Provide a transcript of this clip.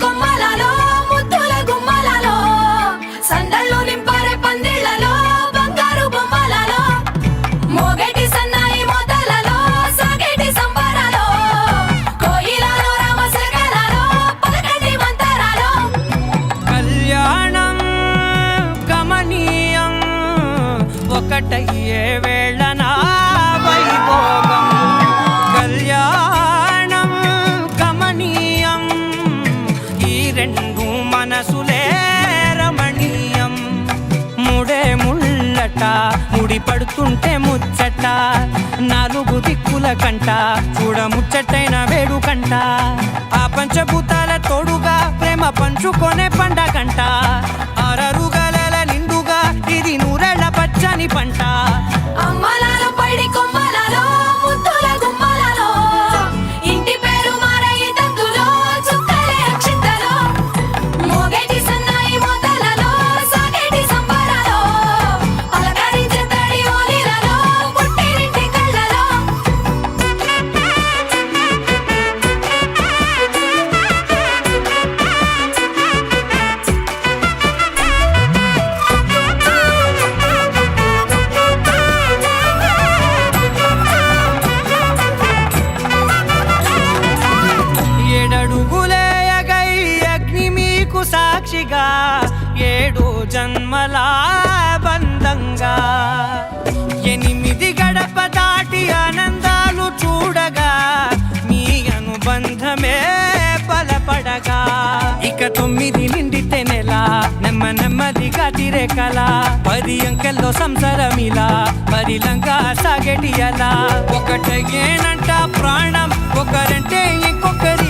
కొమ్మలలో ముద్దుల గుమ్మలలో సందళ్ళు నింపారే పందిళ్లలో బంగారు బొమ్మలలో మోగేటి సన్నాయి మోతలలో సాగేటి సంబరాలో కోయిలలో రామశకలలో పలకటి మంతరాలో కళ్యాణం గమనీయం ఒకటయ్యే వేళనా వైభోగం కళ్యాణం గమనీయం ఈ రెండు మనసులే రమణీయం ముడే ముళ్ళట ముడి పడుతుంటే ముచ్చట నాలుగు దిక్కుల కంట చూడ ముచ్చటైన వేడుకంట ఆ పంచభూతాల తోడుగా ప్రేమ పంచుకొనే పండగంట ఆరరుగల నిండుగా ఇది నూరెళ్ళ పచ్చని పంట అమ్మలాలో పైడి కొమ్మలలో ముద్దుల గుమ్మలలో ఇంటి పేరు మారయి తందులో చుక్కలే అక్షింతలో మోగేటి సన్నాయి మోతలలో సాగేటి సంబరాలో పలకరించే తడి ఓలిలలో పుట్టినింటి కళ్ళలో ఏడడుగులేయగై అగ్ని మీకు సాక్షిగా ఏడు జన్మల బంధంగా ఎనిమిది గడప దాటి ఆనందాలు చూడగా మీ అనుబంధమే బలపడగా ఇక 9 నిండితే నెల నెమ్మదిగా తిరే కల 10 అంకెల్లో సంసారమిలా పరిలంగా సాగేటి అలా ఒకటేనంట ప్రాణం ఒకరంటే ఇంకొకరి